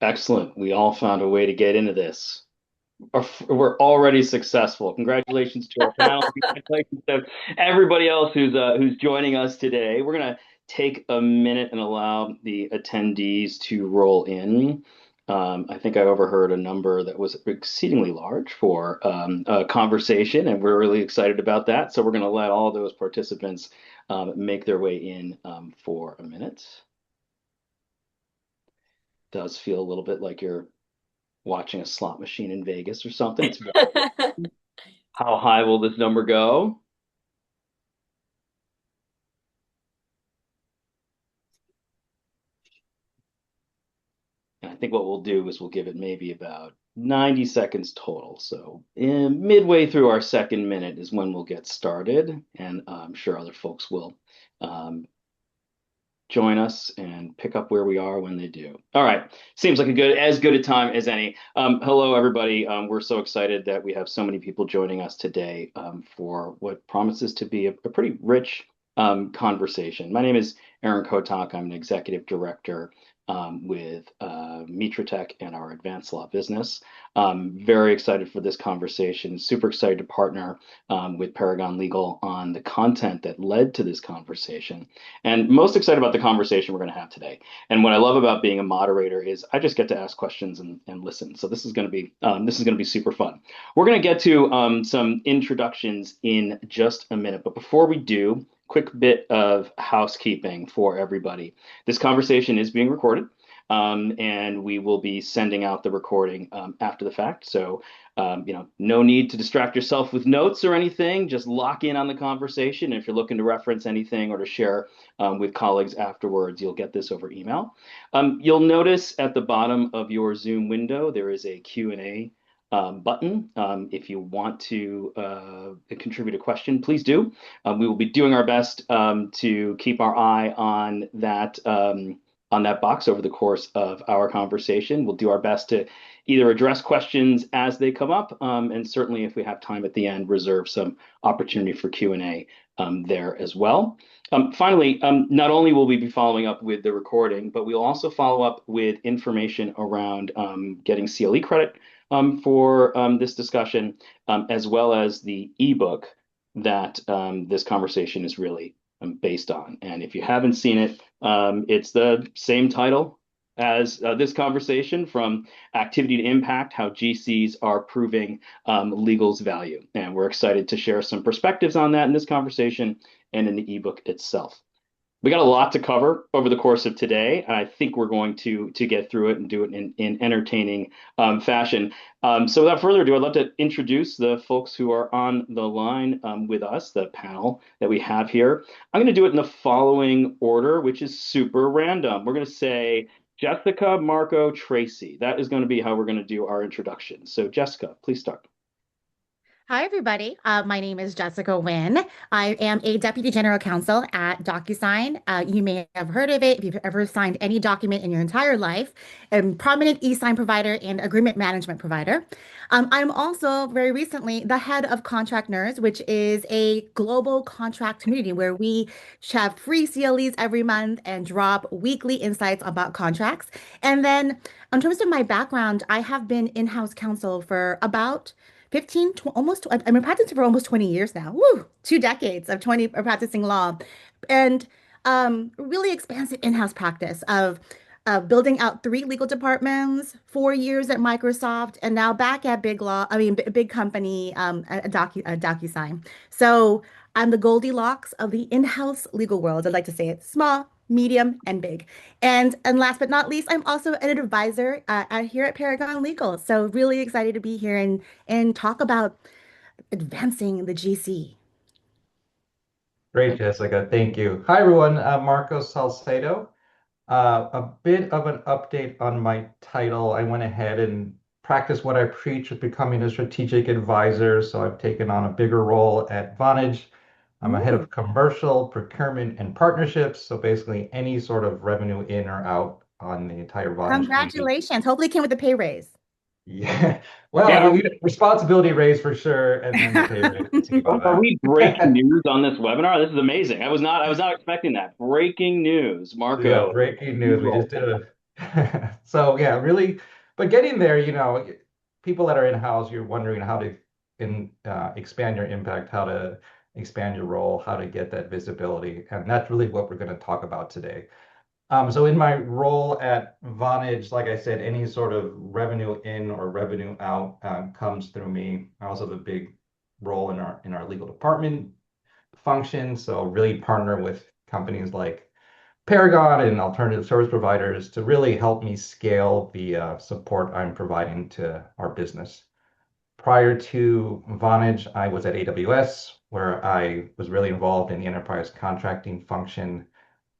Excellent. We all found a way to get into this. We're already successful. Congratulations to our panel. Congratulations to everybody else who's joining us today. We're gonna take a minute and allow the attendees to roll in. I think I overheard a number that was exceedingly large for a conversation, and we're really excited about that. So we're going to let all those participants make their way in for a minute. Does feel a little bit like you're watching a slot machine in Vegas or something. It's how high will this number go? And I think what we'll do is we'll give it maybe about 90 seconds total. So midway through our second minute is when we'll get started. And I'm sure other folks will um, join us and pick up where we are when they do. All right. Seems like as good a time as any. Hello, everybody. We're so excited that we have so many people joining us today for what promises to be a pretty rich conversation. My name is Aaron Kotak. I'm an executive director with Mitratech and our AdvanceLaw business. Very excited for this conversation. Super excited to partner with Paragon Legal on the content that led to this conversation. And most excited about the conversation we're going to have today. And what I love about being a moderator is I just get to ask questions and listen. So this is going to be super fun. We're going to get to some introductions in just a minute. But before we do, quick bit of housekeeping for everybody. This conversation is being recorded, and we will be sending out the recording after the fact. So, no need to distract yourself with notes or anything. Just lock in on the conversation. If you're looking to reference anything or to share with colleagues afterwards, you'll get this over email. You'll notice at the bottom of your Zoom window, there is a Q&A button. If you want to contribute a question, please do. We will be doing our best to keep our eye on that box over the course of our conversation. We'll do our best to either address questions as they come up, and certainly if we have time at the end, reserve some opportunity for Q&A there as well. Finally, not only will we be following up with the recording, but we'll also follow up with information around getting CLE credit for this discussion, as well as the ebook that this conversation is really based on. And if you haven't seen it, it's the same title as this conversation, From Activity to Impact, How GCs Are Proving Legal's Value. And we're excited to share some perspectives on that in this conversation and in the ebook itself. We got a lot to cover over the course of today, and I think we're going to get through it and do it in entertaining fashion. So without further ado, I'd love to introduce the folks who are on the line with us, the panel that we have here. I'm going to do it in the following order, which is super random. We're going to say Jessica, Marco, Tracy. That is going to be how we're going to do our introduction. So Jessica, please start. Hi, everybody. My name is Jessica Wynn. I am a Deputy General Counsel at DocuSign. You may have heard of it if you've ever signed any document in your entire life, a prominent e-sign provider and agreement management provider. I'm also very recently the head of Contract Nerds, which is a global contract community where we have free CLEs every month and drop weekly insights about contracts. And then, in terms of my background, I have been in-house counsel for about 15, I've been practicing for almost 20 years now. Woo, 2 decades of 20 of practicing law and really expansive in-house practice of building out 3 legal departments, 4 years at Microsoft, and now back at big company, DocuSign. So I'm the Goldilocks of the in-house legal world. I'd like to say it small, medium, and big. And last but not least, I'm also an advisor here at Paragon Legal. So really excited to be here and talk about advancing the GC. Great, Jessica. Thank you. Hi, everyone. Marco Salcedo. A bit of an update on my title. I went ahead and practiced what I preach with becoming a strategic advisor. So I've taken on a bigger role at Vonage. I'm a head Ooh, of commercial, procurement, and partnerships. So basically, any sort of revenue in or out on the entire Vonage suite. congratulations. Hopefully it came with a pay raise. Yeah. Well, Yeah, responsibility raise for sure, and then the pay raise. We'll see about are we breaking that. news on this webinar? This is amazing. I was not expecting that. Breaking news, Yeah, Marco. breaking You news. We just roll. did a So yeah, really, but getting there, people that are in-house, you're wondering how to expand your impact, how to expand your role, how to get that visibility, and that's really what we're going to talk about today. So in my role at Vonage, like I said, any sort of revenue in or revenue out comes through me. I also have a big role in our legal department function, so really partner with companies like Paragon and alternative service providers to really help me scale the support I'm providing to our business. Prior to Vonage, I was at AWS, where I was really involved in the enterprise contracting function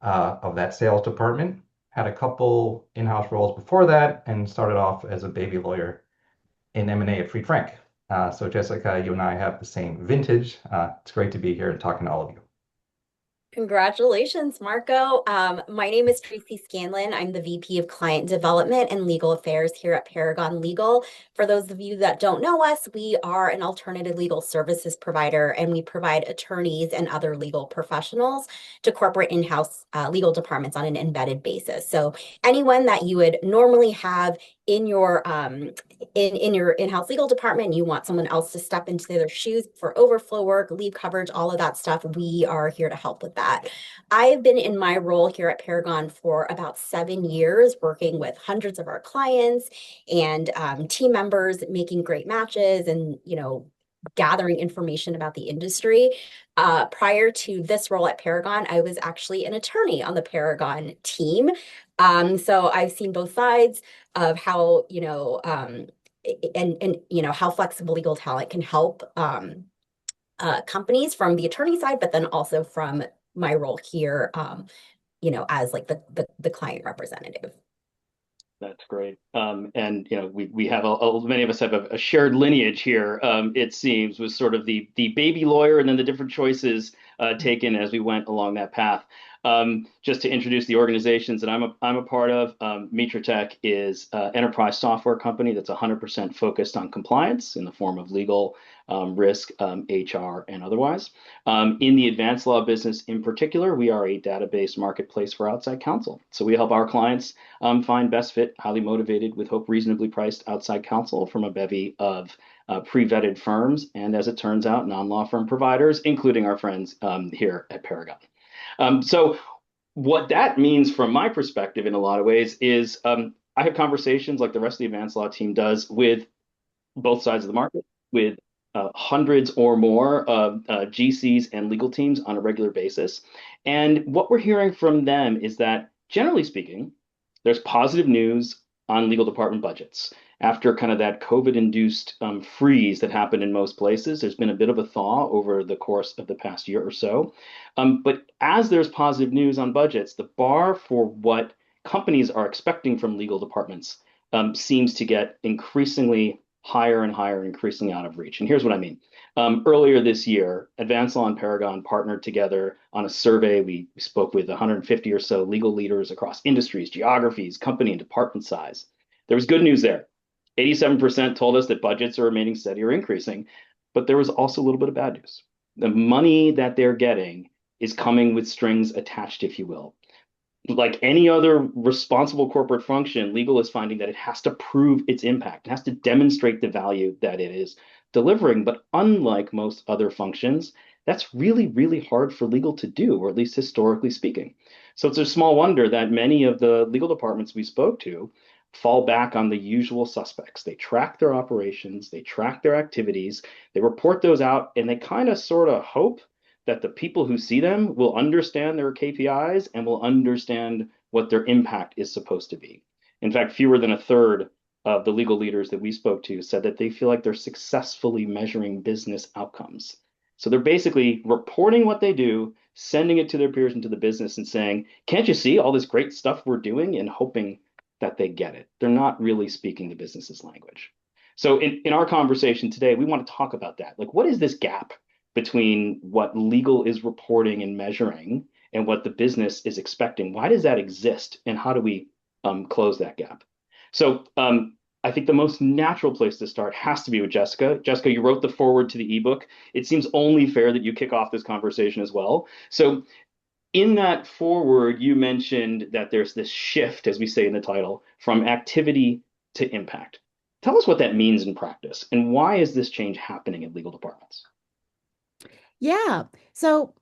of that sales department. Had a couple in-house roles before that, and started off as a baby lawyer in M&A at Fried Frank. So Jessica, you and I have the same vintage. It's great to be here and talking to all of you. Congratulations, Marco. My name is Tracy Scanlon. I'm the VP of Client Development and Legal Affairs here at Paragon Legal. For those of you that don't know us, we are an alternative legal services provider, and we provide attorneys and other legal professionals to corporate in-house legal departments on an embedded basis. So anyone that you would normally have in your your in-house legal department, you want someone else to step into their shoes for overflow work, leave coverage, all of that stuff, we are here to help with that. I've been in my role here at Paragon for about 7 years, working with hundreds of our clients and team members, making great matches and, gathering information about the industry. Prior to this role at Paragon, I was actually an attorney on the Paragon team. So I've seen both sides of how, how flexible legal talent can help companies from the attorney side, but then also from my role here, as like the client representative. That's great. And we have many of us have a shared lineage here. It seems with sort of the baby lawyer and then the different choices taken as we went along that path. Just to introduce the organizations that I'm a part of, Mitratech is an enterprise software company that's 100% focused on compliance in the form of legal, risk, HR, and otherwise. In the AdvanceLaw business in particular, we are a database marketplace for outside counsel. So we help our clients find best fit, highly motivated, with hope reasonably priced outside counsel from a bevy of pre-vetted firms, and as it turns out, non-law firm providers, including our friends here at Paragon. So what that means from my perspective in a lot of ways is I have conversations like the rest of the AdvanceLaw team does with both sides of the market, with hundreds or more of GCs and legal teams on a regular basis. And what we're hearing from them is that, generally speaking, there's positive news on legal department budgets. After kind of that COVID-induced freeze that happened in most places, there's been a bit of a thaw over the course of the past year or so. But as there's positive news on budgets, the bar for what companies are expecting from legal departments seems to get increasingly higher and higher, increasingly out of reach. And here's what I mean. Earlier this year, AdvanceLaw and Paragon partnered together on a survey. We spoke with 150 or so legal leaders across industries, geographies, company, and department size. There was good news there. 87% told us that budgets are remaining steady or increasing, but there was also a little bit of bad news. The money that they're getting is coming with strings attached, if you will. Like any other responsible corporate function, legal is finding that it has to prove its impact. It has to demonstrate the value that it is delivering. But unlike most other functions, that's really, really hard for legal to do, or at least historically speaking. So it's a small wonder that many of the legal departments we spoke to fall back on the usual suspects. They track their operations, they track their activities, they report those out, and they kind of sort of hope that the people who see them will understand their KPIs and will understand what their impact is supposed to be. In fact, fewer than a third of the legal leaders that we spoke to said that they feel like they're successfully measuring business outcomes. So they're basically reporting what they do, sending it to their peers into the business and saying, can't you see all this great stuff we're doing, and hoping that they get it. They're not really speaking the business's language. So in our conversation today, we want to talk about that. Like, what is this gap between what legal is reporting and measuring and what the business is expecting? Why does that exist, and how do we close that gap? So I think the most natural place to start has to be with Jessica. Jessica, you wrote the foreword to the ebook. It seems only fair that you kick off this conversation as well. So In that forward, you mentioned that there's this shift, as we say in the title, from activity to impact. Tell us what that means in practice and why is this change happening in legal departments? Yeah. So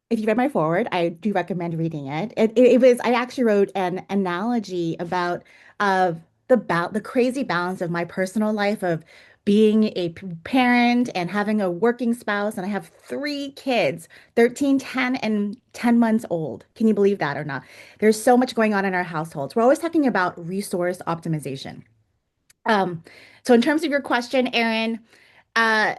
if you read my forward, I do recommend reading it. It was I actually wrote an analogy about the crazy balance of my personal life of being a parent and having a working spouse, and I have three kids, 13, 10, and 10 months old. Can you believe that or not? There's so much going on in our households. We're always talking about resource optimization. Um, so in terms of your question, Aaron, uh,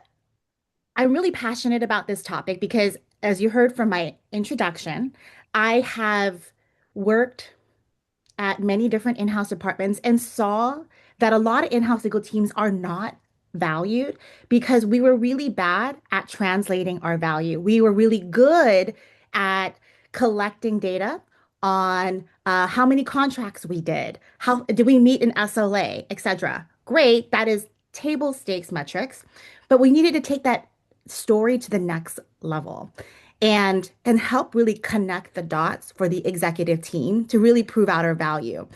I'm really passionate about this topic because, as you heard from my introduction, I have worked at many different in-house departments and saw that a lot of in-house legal teams are not valued because we were really bad at translating our value. We were really good at collecting data on how many contracts we did, how did we meet an SLA, etc. Great, that is table stakes metrics, but we needed to take that story to the next level and help really connect the dots for the executive team to really prove out our value.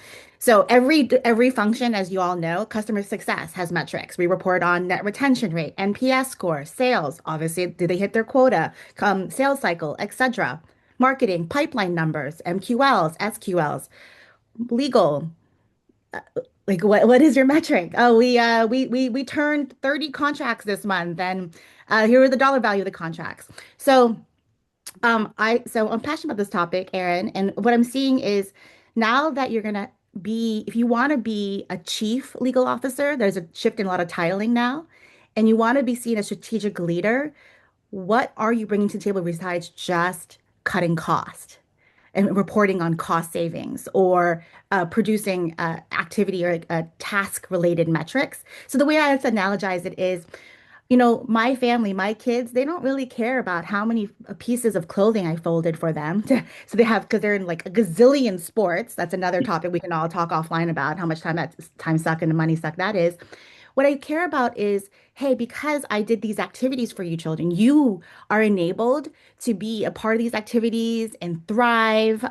So every function, as you all know, customer success has metrics. We report on net retention rate, NPS score, sales, obviously, do they hit their quota, sales cycle, etc. Marketing, pipeline numbers, MQLs, SQLs, legal. Like what is your metric? Oh, we turned 30 contracts this month, and here are the dollar value of the contracts. So I'm passionate about this topic, Aaron, and what I'm seeing is now that you're gonna be, if you want to be a chief legal officer, there's a shift in a lot of titling now, and you want to be seen as strategic leader, what are you bringing to the table besides just cutting cost and reporting on cost savings or producing activity or task related metrics? So the way I like to analogize it is, my family, my kids, they don't really care about how many pieces of clothing I folded for them. So they have, because they're in like a gazillion sports. That's another topic we can all talk offline about how much time suck and money suck that is. What I care about is, hey, because I did these activities for you children, you are enabled to be a part of these activities and thrive,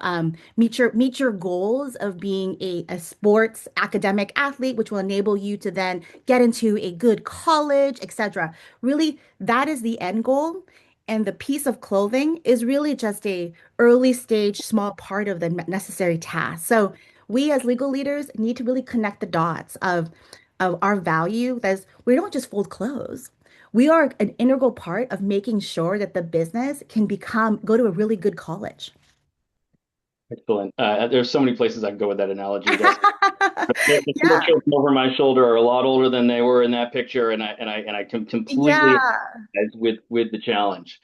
meet your goals of being a sports academic athlete, which will enable you to then get into a good college, etc. Really, that is the end goal. And the piece of clothing is really just a early stage, small part of the necessary task. So we as legal leaders need to really connect the dots of our value. That is, we don't just fold clothes. We are an integral part of making sure that the business can go to a really good college. Excellent. There's so many places I can go with that analogy. The little Yeah. children over my shoulder are a lot older than they were in that picture, and I can completely Yeah. empathize with the challenge.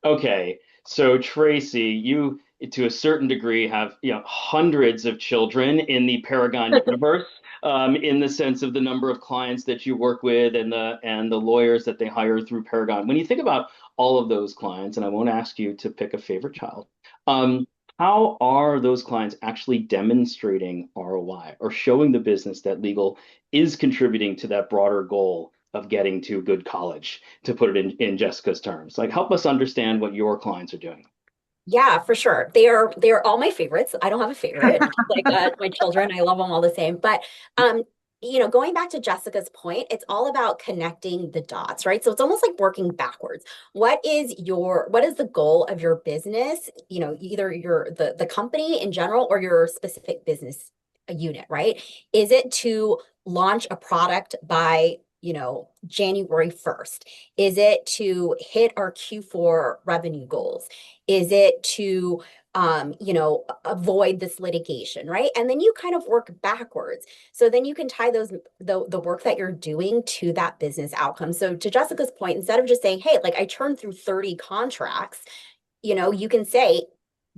Okay, so Tracy, you to a certain degree have hundreds of children in the Paragon universe, in the sense of the number of clients that you work with and the lawyers that they hire through Paragon. When you think about all of those clients, and I won't ask you to pick a favorite child, how are those clients actually demonstrating ROI or showing the business that legal is contributing to that broader goal of getting to good college, to put it in Jessica's terms? Like, help us understand what your clients are doing. Yeah, for sure. They are all my favorites. I don't have a favorite. Like my children, I love them all the same. But going back to Jessica's point, it's all about connecting the dots, right? So it's almost like working backwards. What is the goal of your business? Either the company in general or your specific business unit, right? Is it to launch a product by January 1st? Is it to hit our Q4 revenue goals? Is it to avoid this litigation, right? And then you kind of work backwards. So then you can tie the work that you're doing to that business outcome. So to Jessica's point, instead of just saying, hey, like I churned through 30 contracts, you can say,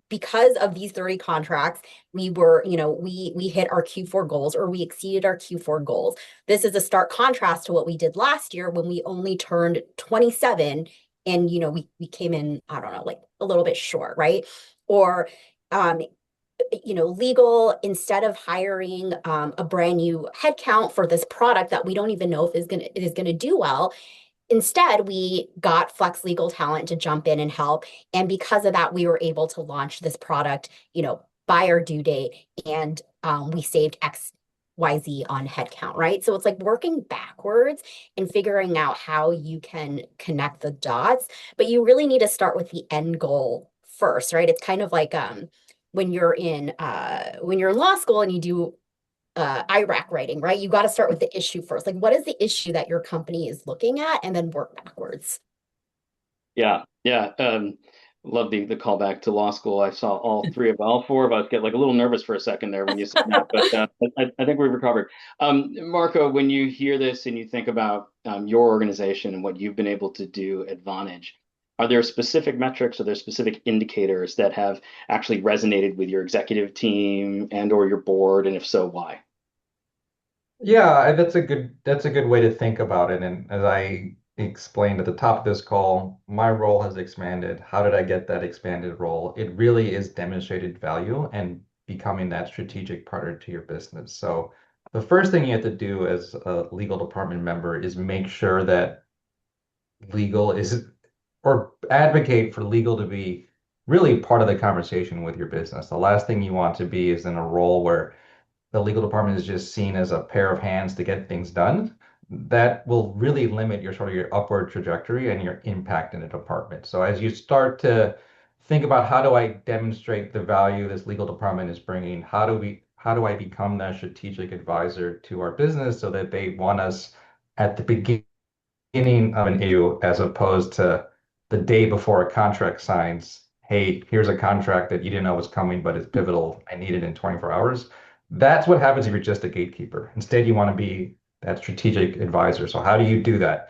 because of these 30 contracts, we hit our Q4 goals or we exceeded our Q4 goals. This is a stark contrast to what we did last year when we only turned 27 and we came in, I don't know, like a little bit short, right? Or um, legal, instead of hiring a brand new headcount for this product that we don't even know if it is gonna do well, Instead, we got Flex Legal Talent to jump in and help. And because of that, we were able to launch this product, by our due date. And we saved XYZ on headcount, right? So it's like working backwards and figuring out how you can connect the dots. But you really need to start with the end goal first, right? It's kind of like when you're in law school and you do IRAC writing, right? You got to start with the issue first. Like, what is the issue that your company is looking at, and then work backwards. Yeah, yeah. Love the callback to law school. I saw all four of us get like a little nervous for a second there when you said that, but I think we've recovered. Marco, when you hear this and you think about your organization and what you've been able to do at Vonage, are there specific metrics, are there specific indicators that have actually resonated with your executive team and or your board, and if so, why? Yeah, that's a good way to think about it. And as I explained at the top of this call, my role has expanded. How did I get that expanded role? It really is demonstrated value and becoming that strategic partner to your business. So the first thing you have to do as a legal department member is make sure that legal is or advocate for legal to be really part of the conversation with your business. The last thing you want to be is in a role where the legal department is just seen as a pair of hands to get things done. That will really limit your upward trajectory and your impact in the department. So as you start to think about how do I demonstrate the value this legal department is bringing, how do I become that strategic advisor to our business so that they want us at the beginning of an issue as opposed to the day before a contract signs, hey, here's a contract that you didn't know was coming, but it's pivotal. I need it in 24 hours. That's what happens if you're just a gatekeeper. Instead, you want to be that strategic advisor. So how do you do that?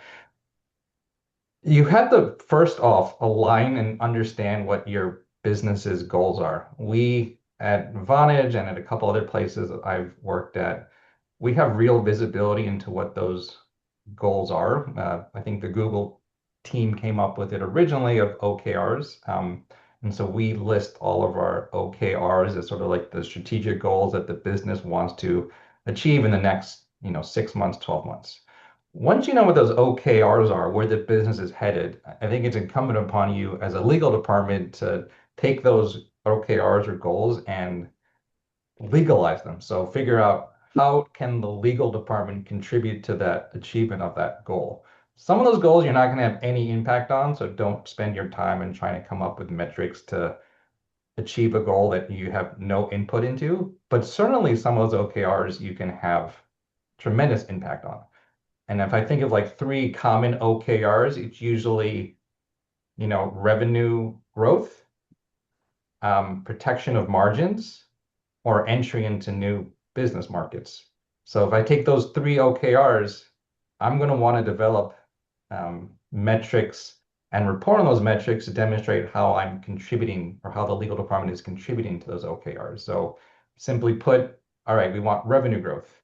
You have to first off align and understand what your business's goals are. We at Vonage and at a couple other places that I've worked at, we have real visibility into what those goals are. I think the Google team came up with it originally of OKRs. And so we list all of our OKRs as sort of like the strategic goals that the business wants to achieve in the next, 6 months, 12 months. Once you know what those OKRs are, where the business is headed, I think it's incumbent upon you as a legal department to take those OKRs or goals and legalize them. So figure out how can the legal department contribute to that achievement of that goal. Some of those goals you're not going to have any impact on, so don't spend your time in trying to come up with metrics to achieve a goal that you have no input into. But certainly some of those OKRs you can have tremendous impact on. And if I think of like three common OKRs, it's usually, revenue growth, protection of margins, or entry into new business markets. So if I take those three OKRs, I'm going to want to develop metrics and report on those metrics to demonstrate how I'm contributing or how the legal department is contributing to those OKRs. So simply put, all right, we want revenue growth.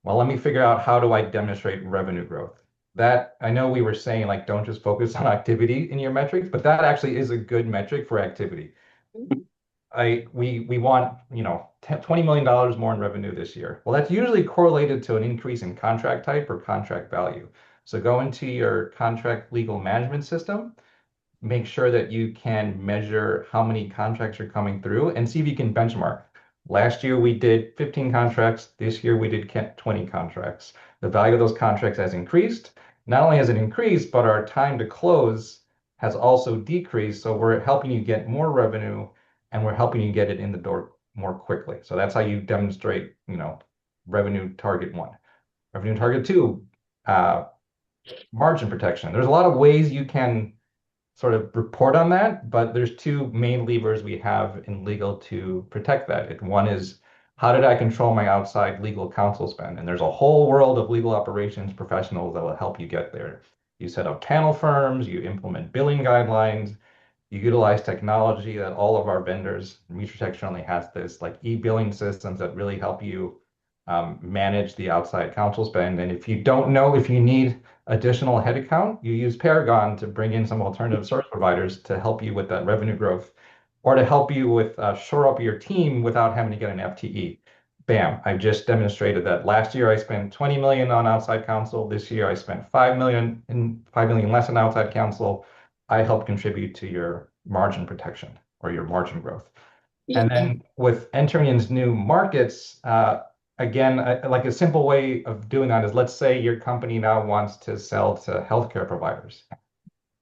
Well, let me figure out how do I demonstrate revenue growth. That I know we were saying like don't just focus on activity in your metrics, but that actually is a good metric for activity. We want, $20 million more in revenue this year. Well, that's usually correlated to an increase in contract type or contract value. So go into your contract legal management system, make sure that you can measure how many contracts are coming through and see if you can benchmark. Last year we did 15 contracts. This year we did 20 contracts. The value of those contracts has increased. Not only has it increased, but our time to close has also decreased. So we're helping you get more revenue and we're helping you get it in the door more quickly. So that's how you demonstrate, revenue target one. Revenue target two, margin protection. There's a lot of ways you can sort of report on that, but there's two main levers we have in legal to protect that. One is how did I control my outside legal counsel spend? And there's a whole world of legal operations professionals that will help you get there. You set up panel firms, you implement billing guidelines, you utilize technology that all of our vendors, Mitratech certainly has this, like e-billing systems that really help you manage the outside counsel spend. And if you don't know if you need additional headcount, you use Paragon to bring in some alternative service providers to help you with that revenue growth or to help you with shore up your team without having to get an FTE. bam, I just demonstrated that last year I spent 20 million on outside counsel. This year I spent 5 million and 5 million less on outside counsel. I help contribute to your margin protection or your margin growth. And then with entering into new markets, again, like a simple way of doing that is, let's say your company now wants to sell to healthcare providers.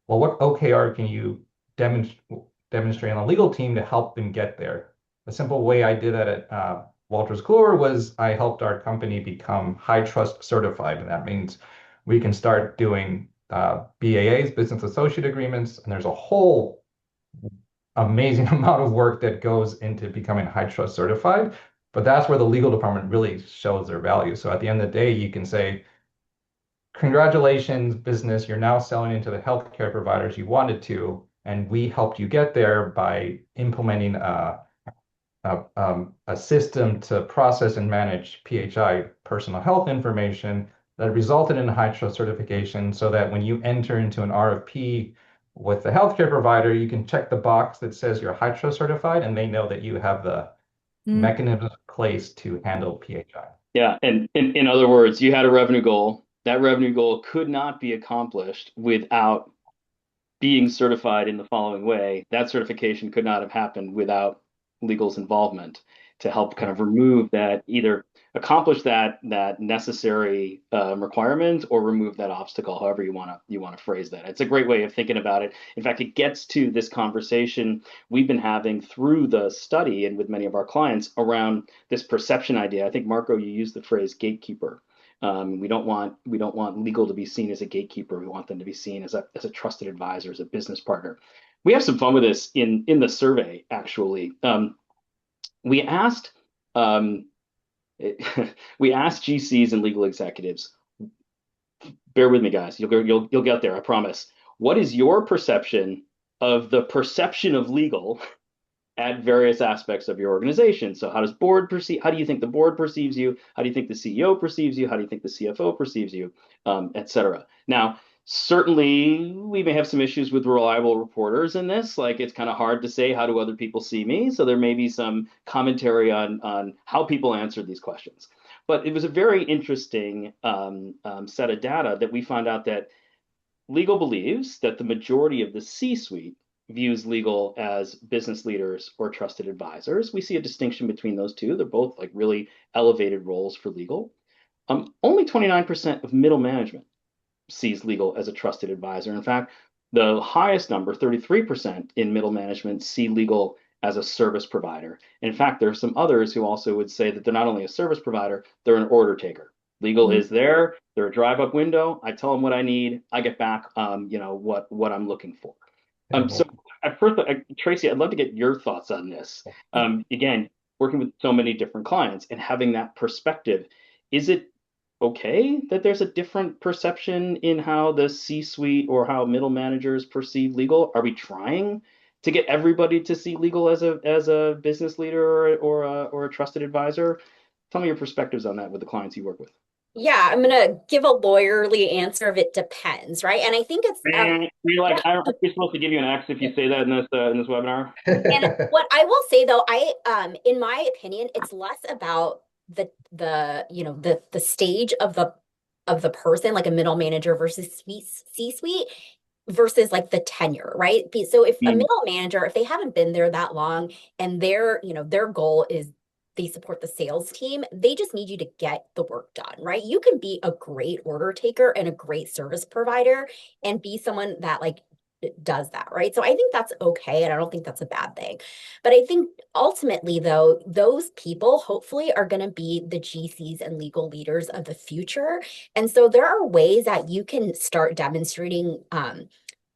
Well, what OKR can you demonstrate on the legal team to help them get there? The simple way I did that at Wolters Kluwer was I helped our company become high trust certified. And that means we can start doing BAAs, business associate agreements, and there's a whole amazing amount of work that goes into becoming high trust certified. But that's where the legal department really shows their value. So at the end of the day, you can say, congratulations, business, you're now selling into the healthcare providers you wanted to, and we helped you get there by implementing a system to process and manage PHI, personal health information, that resulted in high trust certification, so that when you enter into an RFP with the healthcare provider, you can check the box that says you're high trust certified, and they know that you have the mechanism in place to handle PHI. Yeah, and in other words, you had a revenue goal. That revenue goal could not be accomplished without being certified in the following way. That certification could not have happened without legal's involvement to help kind of remove that, either accomplish that necessary requirement or remove that obstacle, however you want to phrase that. It's a great way of thinking about it. In fact, it gets to this conversation we've been having through the study and with many of our clients around this perception idea. I think, Marco, you used the phrase gatekeeper. We don't want legal to be seen as a gatekeeper. We want them to be seen as a trusted advisor, as a business partner. We have some fun with this in the survey, actually. We asked we asked GCs and legal executives. Bear with me, guys. You'll get there. I promise. What is your perception of the perception of legal at various aspects of your organization? So how does board perceive? How do you think the board perceives you? How do you think the CEO perceives you? How do you think the CFO perceives you, et cetera? Now, certainly, we may have some issues with reliable reporters in this. Like, it's kind of hard to say, how do other people see me? So there may be some commentary on how people answered these questions. But it was a very interesting set of data that we found out that legal believes that the majority of the C-suite views legal as business leaders or trusted advisors. We see a distinction between those two. They're both like really elevated roles for legal. Only 29% of middle management sees legal as a trusted advisor. In fact, the highest number, 33% in middle management, see legal as a service provider. And in fact, there are some others who also would say that they're not only a service provider, they're an order taker. Legal is there, they're a drive-up window. I tell them what I need, I get back what I'm looking for. So at first, Tracy, I'd love to get your thoughts on this. Again, working with so many different clients and having that perspective, is it okay that there's a different perception in how the C-suite or how middle managers perceive legal? Are we trying to get everybody to see legal as a business leader or a trusted advisor? Tell me your perspectives on that with the clients you work with. Yeah, I'm gonna give a lawyerly answer of it depends, right? And I think it's you're like, yeah. Aren't we supposed to give you an X if you say that in this webinar? And what I will say though, in my opinion, it's less about the stage of the person, like a middle manager versus C-suite versus like the tenure, right? So if a middle manager, if they haven't been there that long and their goal is they support the sales team, they just need you to get the work done, right? You can be a great order taker and a great service provider and be someone that like does that, right? So I think that's okay, and I don't think that's a bad thing. But I think ultimately, though, those people hopefully are going to be the GCs and legal leaders of the future. And so there are ways that you can start demonstrating,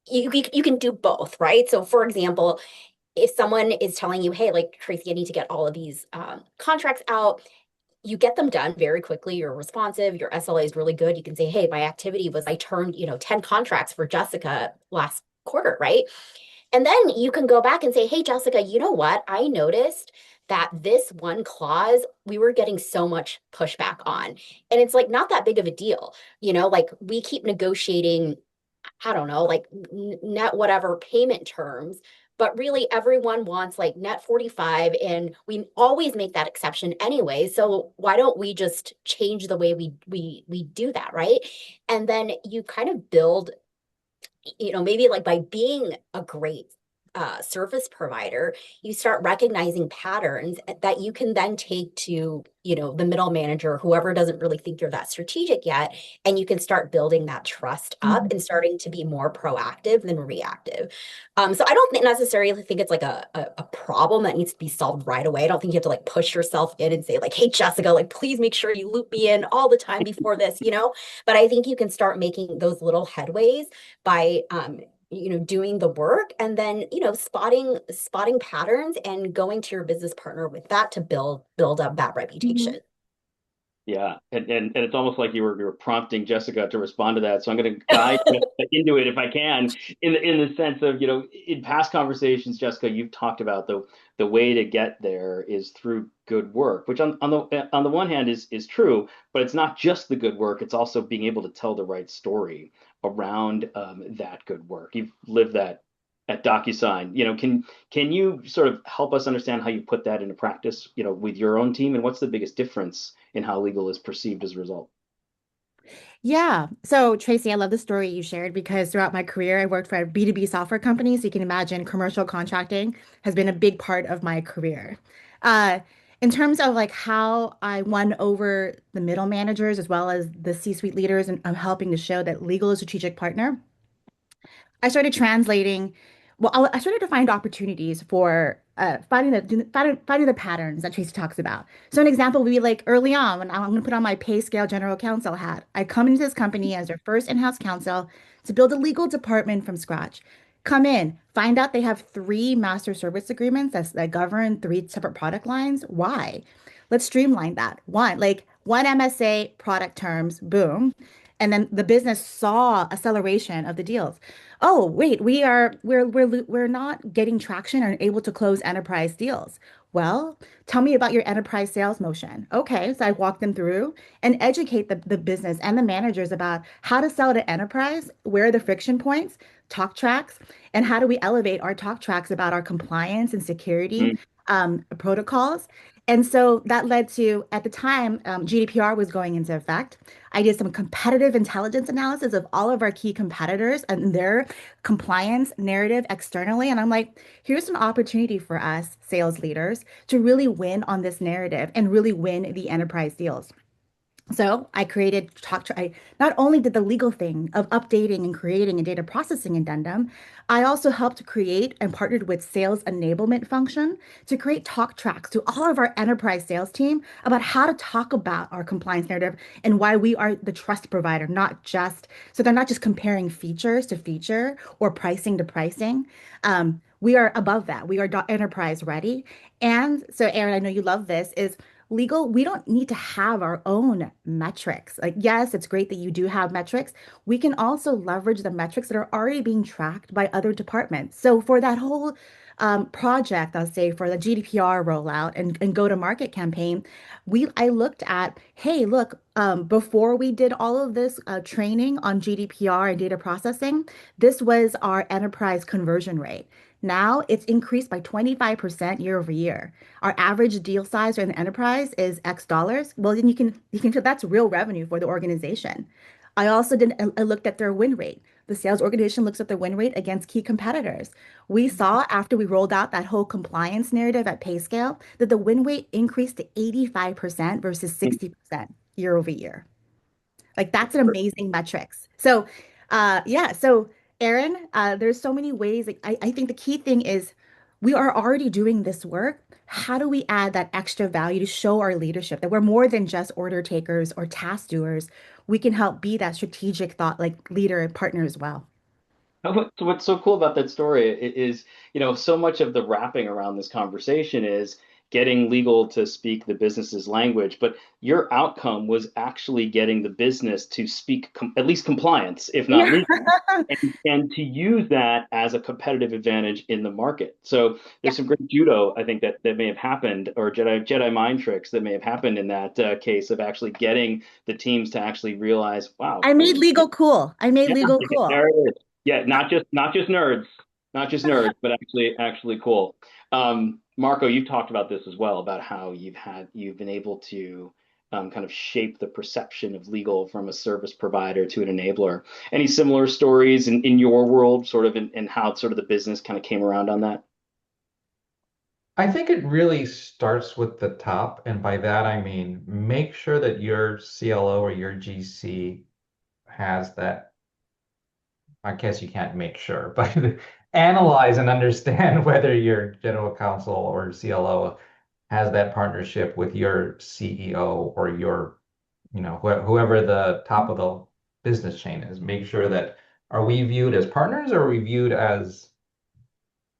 you can do both, right? So for example, if someone is telling you, hey, like Tracy, I need to get all of these contracts out, you get them done very quickly. You're responsive. Your SLA is really good. You can say, hey, my activity was I turned 10 contracts for Jessica last quarter, right? And then you can go back and say, hey, Jessica, you know what? I noticed that this one clause, we were getting so much pushback on. And it's like not that big of a deal. Like we keep negotiating, I don't know, like net whatever payment terms but really everyone wants like net 45, and we always make that exception anyway. So why don't we just change the way we do that, right? And then you kind of build, maybe like by being a great service provider, you start recognizing patterns that you can then take to, the middle manager, whoever doesn't really think you're that strategic yet, and you can start building that trust up and starting to be more proactive than reactive. So I don't necessarily think it's like a problem that needs to be solved right away. I don't think you have to like push yourself in and say like, hey, Jessica, like, please make sure you loop me in all the time before this. But I think you can start making those little headways by doing the work, and then spotting patterns and going to your business partner with that to build up that reputation. Mhm. Yeah, and it's almost like you were prompting Jessica to respond to that. So I'm going to guide into it if I can, in the sense of, in past conversations, Jessica, you've talked about the way to get there is through good work, which on the one hand is true, but it's not just the good work. It's also being able to tell the right story around that good work. You've lived that at DocuSign. Can you sort of help us understand how you put that into practice, with your own team, and what's the biggest difference in how legal is perceived as a result? Yeah. So, Tracy, I love the story you shared because throughout my career, I worked for a B2B software company. So you can imagine commercial contracting has been a big part of my career. Uh, in terms of like how I won over the middle managers as well as the C-suite leaders, and I'm helping to show that legal is a strategic partner. I started translating. Well, I started to find opportunities for finding the patterns that Tracy talks about. So an example would be like early on when I'm going to put on my pay scale general counsel hat. I come into this company as their first in-house counsel to build a legal department from scratch. Come in, find out they have three master service agreements that govern three separate product lines. Why? Let's streamline that. One MSA product terms, boom. And then the business saw acceleration of the deals. Oh, wait, we're not getting traction or able to close enterprise deals. Well, tell me about your enterprise sales motion. Okay, so I walk them through and educate the business and the managers about how to sell to enterprise, where are the friction points, talk tracks, and how do we elevate our talk tracks about our compliance and security protocols. And so that led to, at the time, GDPR was going into effect. I did some competitive intelligence analysis of all of our key competitors and their compliance narrative externally. And I'm like, here's an opportunity for us, sales leaders, to really win on this narrative and really win the enterprise deals. So I created I not only did the legal thing of updating and creating a data processing addendum, I also helped create and partnered with sales enablement function to create talk tracks to all of our enterprise sales team about how to talk about our compliance narrative and why we are the trust provider, not just so they're not just comparing features to feature or pricing to pricing. We are above that. We are enterprise ready. And so, Aaron, I know you love this, is legal, we don't need to have our own metrics. Like, yes, it's great that you do have metrics. We can also leverage the metrics that are already being tracked by other departments. So for that whole project, I'll say for the GDPR rollout and go-to-market campaign, I looked at, hey, look, before we did all of this training on GDPR and data processing, this was our enterprise conversion rate. Now it's increased by 25% year over year. Our average deal size in the enterprise is X dollars. Well, then you can that's real revenue for the organization. I looked at their win rate. The sales organization looks at the win rate against key competitors. We saw after we rolled out that whole compliance narrative at PayScale that the win rate increased to 85% versus 60% year over year. Like that's an amazing metrics. So, yeah. So, Aaron, there's so many ways. Like, I think the key thing is we are already doing this work. How do we add that extra value to show our leadership that we're more than just order takers or task doers? We can help be that strategic thought like leader and partner as well. What's so cool about that story is, so much of the wrapping around this conversation is getting legal to speak the business's language, but your outcome was actually getting the business to speak at least compliance, if not Yeah. legal, and to use that as a competitive advantage in the market. So Yeah. there's some great judo, I think, that may have happened, or Jedi mind tricks that may have happened in that case of actually getting the teams to actually realize, wow, I made legal cool. I made yeah, legal cool. there it is. Yeah, not just nerds. Not just nerds, but actually cool. Marco, you've talked about this as well, about how you've been able to kind of shape the perception of legal from a service provider to an enabler. Any similar stories in your world, sort of in how sort of the business kind of came around on that? I think it really starts with the top, and by that I mean make sure that your CLO or your GC has that. I guess you can't make sure, but analyze and understand whether your general counsel or CLO has that partnership with your CEO or your, whoever the top of the business chain is. Make sure that are we viewed as partners or are we viewed as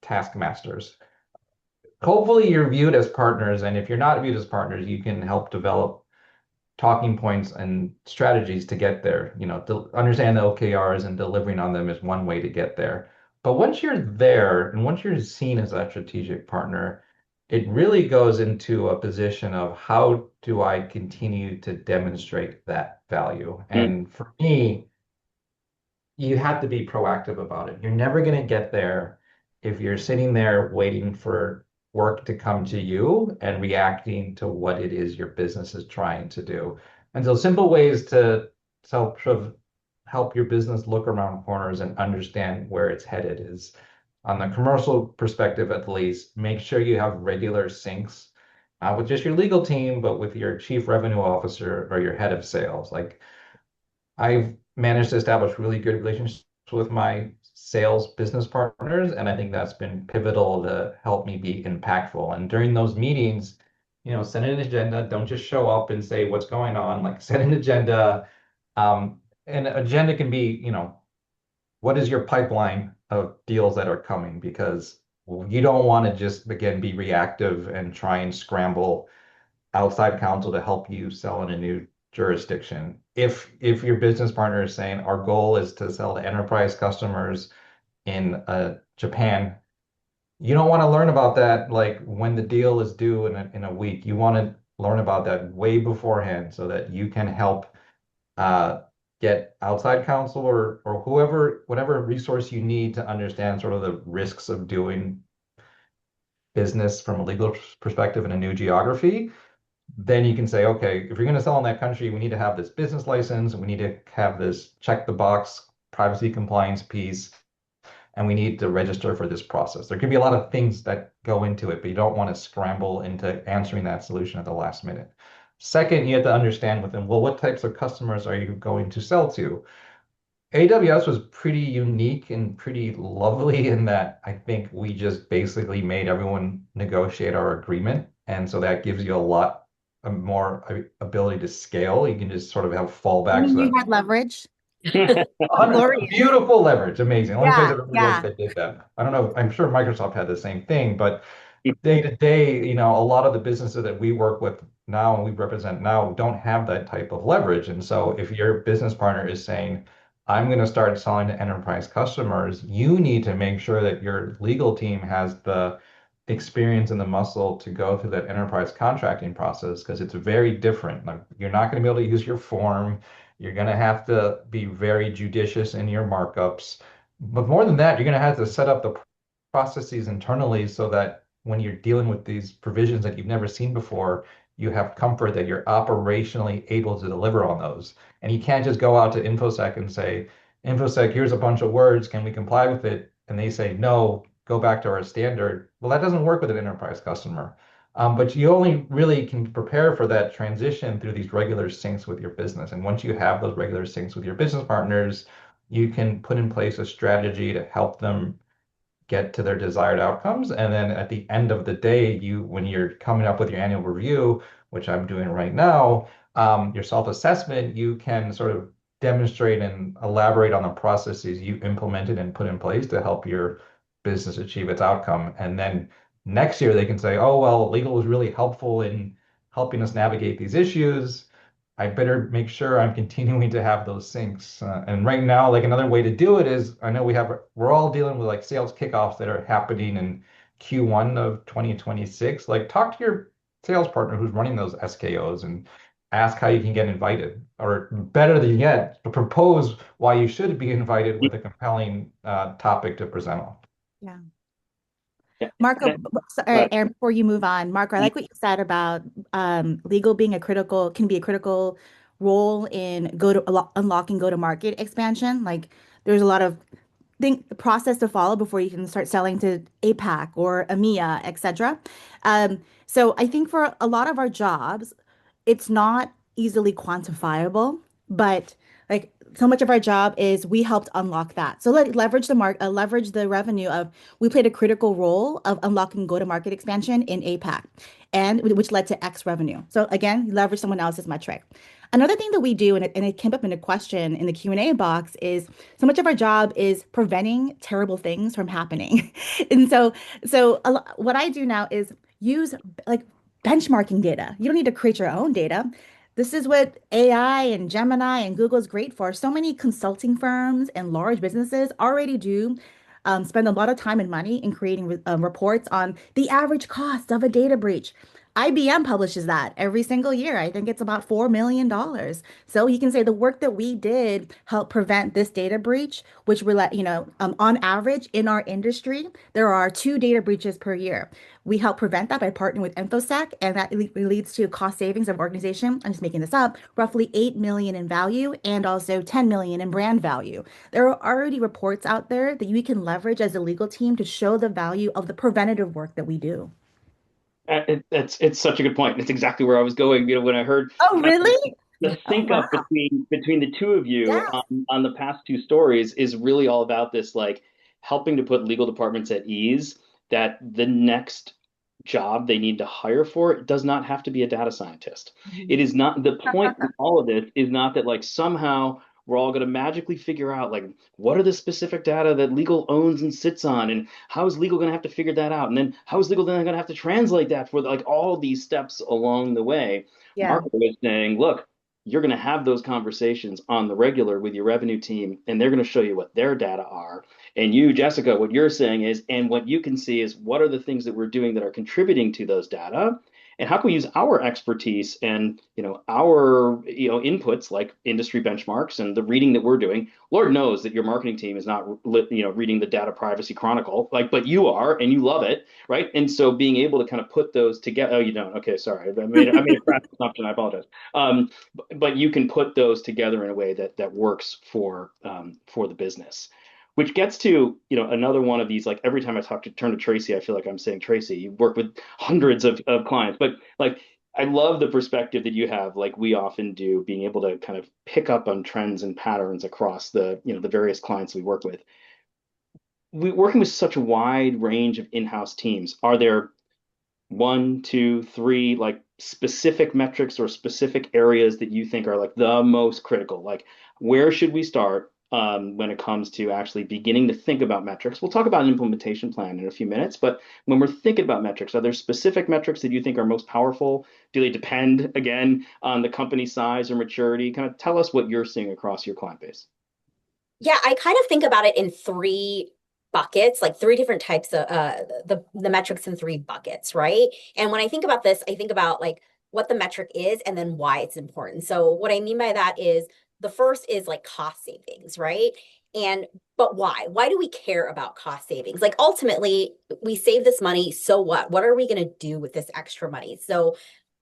taskmasters? Hopefully you're viewed as partners, and if you're not viewed as partners, you can help develop talking points and strategies to get there. Understand the OKRs and delivering on them is one way to get there. But once you're there and once you're seen as a strategic partner, it really goes into a position of how do I continue to demonstrate that value? Mm, And for me, you have to be proactive about it. You're never going to get there if you're sitting there waiting for work to come to you and reacting to what it is your business is trying to do. And so simple ways to sort of help your business look around corners and understand where it's headed is on the commercial perspective, at least, make sure you have regular syncs, not with just your legal team, but with your chief revenue officer or your head of sales. Like I've managed to establish really good relationships with my sales business partners, and I think that's been pivotal to help me be impactful. And during those meetings, set an agenda. Don't just show up and say what's going on. Like set an agenda. And agenda can be, what is your pipeline of deals that are coming? Because you don't want to just again be reactive and try and scramble outside counsel to help you sell in a new jurisdiction. If your business partner is saying our goal is to sell to enterprise customers in Japan, you don't want to learn about that like when the deal is due in a week. You want to learn about that way beforehand so that you can help uh, get outside counsel or whatever resource you need to understand sort of the risks of doing business from a legal perspective in a new geography. Then you can say, okay, if you're going to sell in that country, we need to have this business license, and we need to have this check the box privacy compliance piece, and we need to register for this process. There can be a lot of things that go into it, but you don't want to scramble into answering that solution at the last minute. Second, you have to understand with them, well, what types of customers are you going to sell to? AWS was pretty unique and pretty lovely in that I think we just basically made everyone negotiate our agreement. And so that gives you a lot more ability to scale. You can just sort of have I fallbacks mean, you that had leverage. Glorious. beautiful leverage. Amazing. Only place Yeah, I've ever worked yeah. that did that. I don't know. I'm sure Microsoft had the same thing, but day to day, a lot of the businesses that we work with now and we represent now don't have that type of leverage. And so if your business partner is saying, I'm going to start selling to enterprise customers, you need to make sure that your legal team has the experience and the muscle to go through that enterprise contracting process because it's very different. Like, you're not going to be able to use your form. You're going to have to be very judicious in your markups. But more than that, you're going to have to set up the processes internally so that when you're dealing with these provisions that you've never seen before, you have comfort that you're operationally able to deliver on those. And you can't just go out to InfoSec and say, InfoSec, here's a bunch of words, can we comply with it? And they say, no, go back to our standard. Well, that doesn't work with an enterprise customer. But you only really can prepare for that transition through these regular syncs with your business. And once you have those regular syncs with your business partners, you can put in place a strategy to help them get to their desired outcomes. And then at the end of the day, when you're coming up with your annual review, which I'm doing right now, your self-assessment, you can sort of demonstrate and elaborate on the processes you implemented and put in place to help your business achieve its outcome. And then next year they can say, oh, well, legal was really helpful in helping us navigate these issues. I better make sure I'm continuing to have those syncs. And right now, like another way to do it is I know we're all dealing with like sales kickoffs that are happening in Q1 of 2026. Like talk to your sales partner who's running those SKOs and ask how you can get invited, or better than yet, propose why you should be invited with a compelling topic to present on. Yeah. Yeah. Marco, Uh, Aaron, before you move on, Marco, I like what you said about legal being can be a critical role in unlocking go-to-market expansion. Like there's a lot of the process to follow before you can start selling to APAC or EMEA, etc. So I think for a lot of our jobs, it's not easily quantifiable, but like so much of our job is we helped unlock that. So leverage the revenue of we played a critical role of unlocking go-to-market expansion in APAC, and which led to X revenue. So again, leverage someone else's metric. Another thing that we do, and it came up in a question in the Q&A box, is so much of our job is preventing terrible things from happening. And what I do now is use like benchmarking data. You don't need to create your own data. This is what AI and Gemini and Google is great for. So many consulting firms and large businesses already do spend a lot of time and money in creating reports on the average cost of a data breach. IBM publishes that every single year. I think it's about $4 million. So you can say the work that we did helped prevent this data breach, which on average in our industry, there are 2 data breaches per year. We help prevent that by partnering with InfoSec, and that leads to cost savings of organization. I'm just making this up, roughly 8 million in value and also 10 million in brand value. There are already reports out there that you can leverage as a legal team to show the value of the preventative work that we do. it's such a good point. It's exactly where I was going. When I heard Oh, kind of really? the Oh, sync wow. up between the two of you Yes. on the past two stories is really all about this, like helping to put legal departments at ease that the next job they need to hire for it does not have to be a data scientist. It Mhm. is not the point in all of this is not that like somehow we're all going to magically figure out like what are the specific data that legal owns and sits on, and how is legal going to have to figure that out, and then how is legal then going to have to translate that for like all these steps along the way. Yeah. Marco is saying, look, you're going to have those conversations on the regular with your revenue team, and they're going to show you what their data are. And you, Jessica, what you're saying is, and what you can see is what are the things that we're doing that are contributing to those data, and how can we use our expertise and our inputs like industry benchmarks and the reading that we're doing. Lord knows that your marketing team is not reading the Data Privacy Chronicle, like, but you are, and you love it, right? And so being able to kind of put those together. Oh, you don't. Okay, sorry, I made a crass assumption. I apologize. But you can put those together in a way that works for the business. Which gets to another one of these, like every time I turn to Tracy, I feel like I'm saying, Tracy, you work with hundreds of clients, but like I love the perspective that you have, like we often do, being able to kind of pick up on trends and patterns across the various clients we work with. We working with such a wide range of in-house teams. Are there one, two, three, like specific metrics or specific areas that you think are like the most critical? Like, where should we start when it comes to actually beginning to think about metrics? We'll talk about an implementation plan in a few minutes, but when we're thinking about metrics, are there specific metrics that you think are most powerful? Do they depend, again, on the company size or maturity? Kind of tell us what you're seeing across your client base. Yeah, I kind of think about it in 3 buckets, like 3 different types of the metrics in 3 buckets, right? And when I think about this, I think about like what the metric is and then why it's important. So what I mean by that is the first is like cost savings, right? And but why? Why do we care about cost savings? Like ultimately, we save this money, so what? What are we going to do with this extra money? So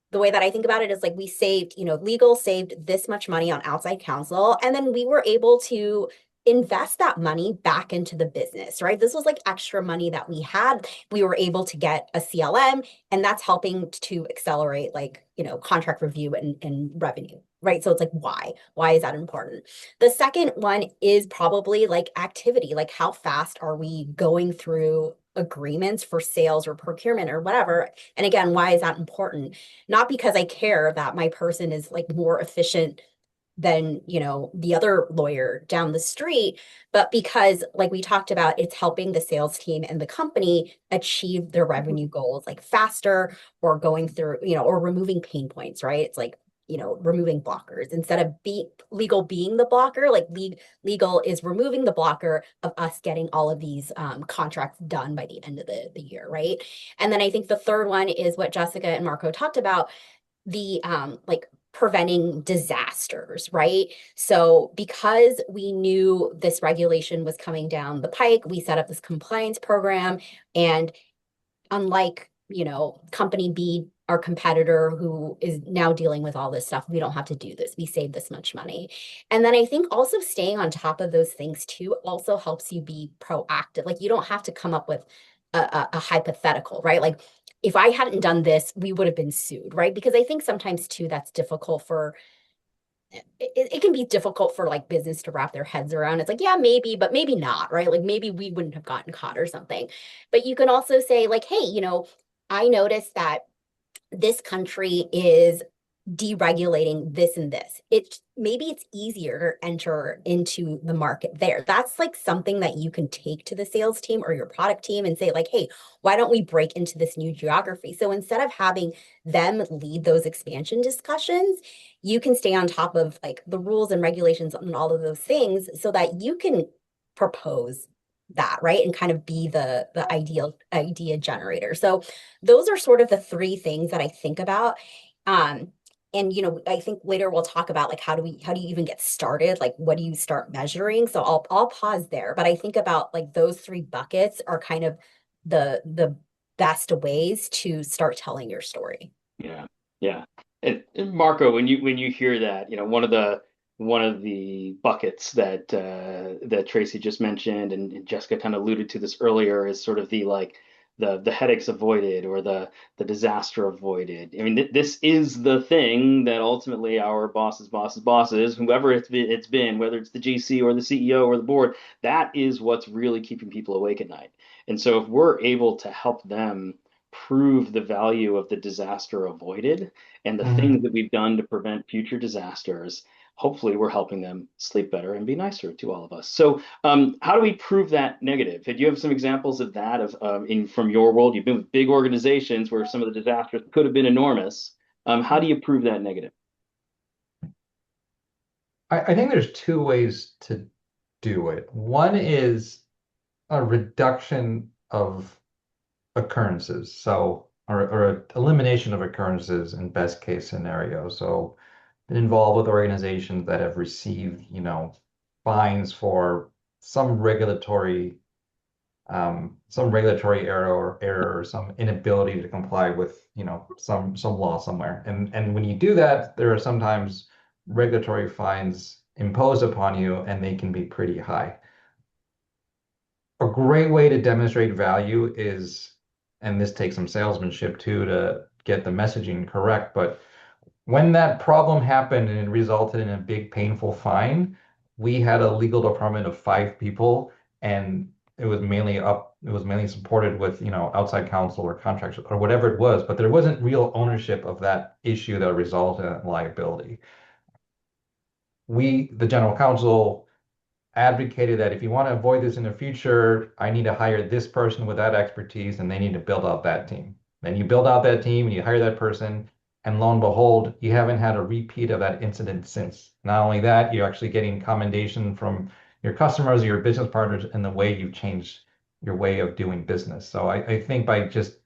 the way that I think about it is like we saved, legal saved this much money on outside counsel, and then we were able to invest that money back into the business, right? This was like extra money that we had. We were able to get a CLM, and that's helping to accelerate like, contract review and revenue, right? So it's like, why? Why is that important? The second one is probably like activity, like how fast are we going through agreements for sales or procurement or whatever? And again, why is that important? Not because I care that my person is like more efficient than, the other lawyer down the street, but because like we talked about, it's helping the sales team and the company achieve their revenue goals like faster, or going through, or removing pain points, right? It's like, removing blockers instead of legal being the blocker, like legal is removing the blocker of us getting all of these contracts done by the end of the year, right? And then I think the third one is what Jessica and Marco talked about, the like preventing disasters, right? So because we knew this regulation was coming down the pike, we set up this compliance program. And unlike, company B, our competitor who is now dealing with all this stuff, we don't have to do this. We save this much money. And then I think also staying on top of those things too also helps you be proactive. Like you don't have to come up with a hypothetical, right? Like if I hadn't done this, we would have been sued, right? Because I think sometimes too, that's difficult for it can be difficult for like business to wrap their heads around. It's like, yeah, maybe, but maybe not, right? Like maybe we wouldn't have gotten caught or something. But you can also say, like, hey, I noticed that this country is deregulating this and this. Maybe it's easier to enter into the market there. That's like something that you can take to the sales team or your product team and say, like, hey, why don't we break into this new geography? So instead of having them lead those expansion discussions, you can stay on top of like the rules and regulations and all of those things so that you can propose that, right? And kind of be the ideal idea generator. So those are sort of the three things that I think about. And I think later we'll talk about like how do you even get started? Like what do you start measuring? So I'll pause there. But I think about like those three buckets are kind of the best ways to start telling your story. Yeah, yeah. And Marco, when you hear that, one of the buckets that that Tracy just mentioned and Jessica kind of alluded to this earlier is sort of the like the headaches avoided or the disaster avoided. I mean, this is the thing that ultimately our bosses, whoever it's been, whether it's the GC or the CEO or the board, that is what's really keeping people awake at night. And so if we're able to help them prove the value of the disaster avoided and the things Mhm. that we've done to prevent future disasters, hopefully we're helping them sleep better and be nicer to all of us. So, how do we prove that negative? Do you have some examples of that in from your world? You've been with big organizations where some of the disasters could have been enormous. How do you prove that negative? I think there's two ways to do it. One is a reduction of occurrences, or a elimination of occurrences in best case scenario. So been involved with organizations that have received, fines for some regulatory error or some inability to comply with, some law somewhere. And when you do that, there are sometimes regulatory fines imposed upon you, and they can be pretty high. A great way to demonstrate value is, and this takes some salesmanship too to get the messaging correct, but when that problem happened and it resulted in a big painful fine, we had a legal department of 5 people, and it was mainly supported with, outside counsel or contracts or whatever it was, but there wasn't real ownership of that issue that resulted in liability. The general counsel, advocated that if you want to avoid this in the future, I need to hire this person with that expertise, and they need to build out that team. Then you build out that team and you hire that person, and lo and behold, you haven't had a repeat of that incident since. Not only that, you're actually getting commendation from your customers or your business partners in the way you've changed your way of doing business. So I think by just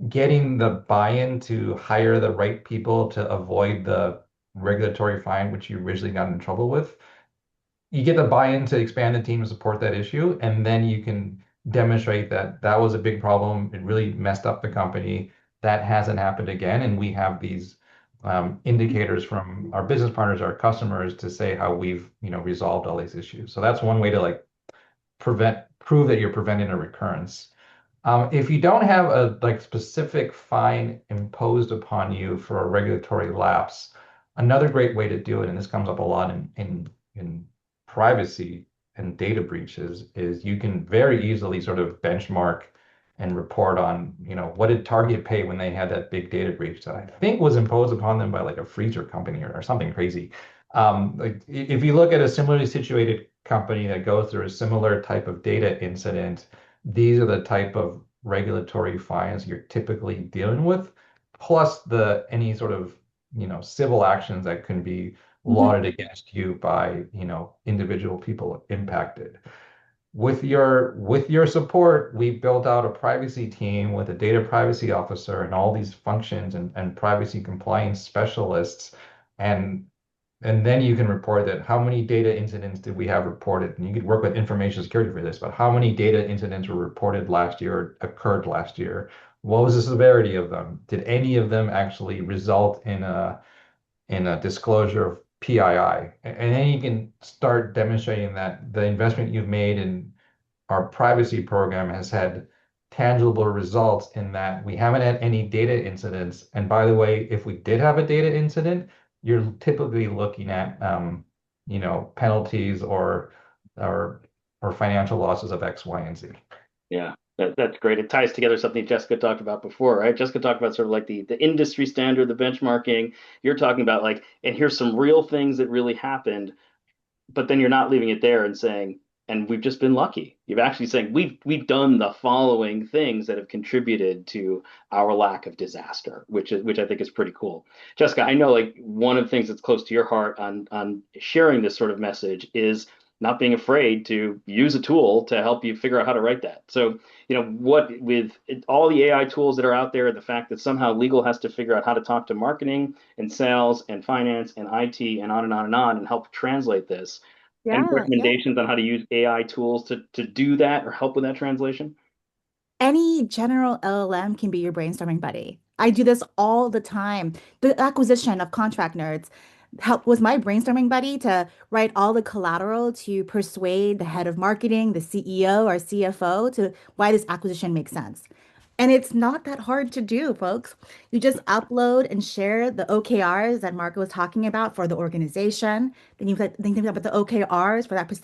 getting the buy-in to hire the right people to avoid the regulatory fine, which you originally got in trouble with, you get the buy-in to expand the team to support that issue, and then you can demonstrate that that was a big problem. It really messed up the company. That hasn't happened again, and we have these indicators from our business partners, our customers, to say how we've resolved all these issues. So that's one way to like prove that you're preventing a recurrence. If you don't have a like specific fine imposed upon you for a regulatory lapse, another great way to do it, and this comes up a lot in privacy and data breaches, is you can very easily sort of benchmark and report on, what did Target pay when they had that big data breach that I think was imposed upon them by like a freezer company or something crazy. Like if you look at a similarly situated company that goes through a similar type of data incident, these are the type of regulatory fines you're typically dealing with, plus the any sort of, civil actions that can be Mhm. lauded against you by, individual people impacted. With your support, we built out a privacy team with a data privacy officer and all these functions and privacy compliance specialists. And then you can report that how many data incidents did we have reported? And you could work with information security for this, but how many data incidents were reported last year or occurred last year? What was the severity of them? Did any of them actually result in a disclosure of PII? And then you can start demonstrating that the investment you've made in our privacy program has had tangible results in that we haven't had any data incidents. And by the way, if we did have a data incident, you're typically looking at penalties or or financial losses of X, Y, and Z. Yeah, that's great. It ties together something Jessica talked about before, right? Jessica talked about sort of like the industry standard, the benchmarking. You're talking about like, and here's some real things that really happened, but then you're not leaving it there and saying, and we've just been lucky. You're actually saying we've done the following things that have contributed to our lack of disaster, which I think is pretty cool. Jessica, I know like one of the things that's close to your heart on sharing this sort of message is not being afraid to use a tool to help you figure out how to write that. So, what with all the AI tools that are out there, the fact that somehow legal has to figure out how to talk to marketing and sales and finance and IT and on and on and on and help translate this. Any Yeah, yeah. recommendations on how to use AI tools to do that or help with that translation? Any general LLM can be your brainstorming buddy. I do this all the time. The acquisition of contract nerds was my brainstorming buddy to write all the collateral to persuade the head of marketing, the CEO or CFO to why this acquisition makes sense. And it's not that hard to do, folks. You just upload and share the OKRs that Marco was talking about for the organization. Then you think about the OKRs for that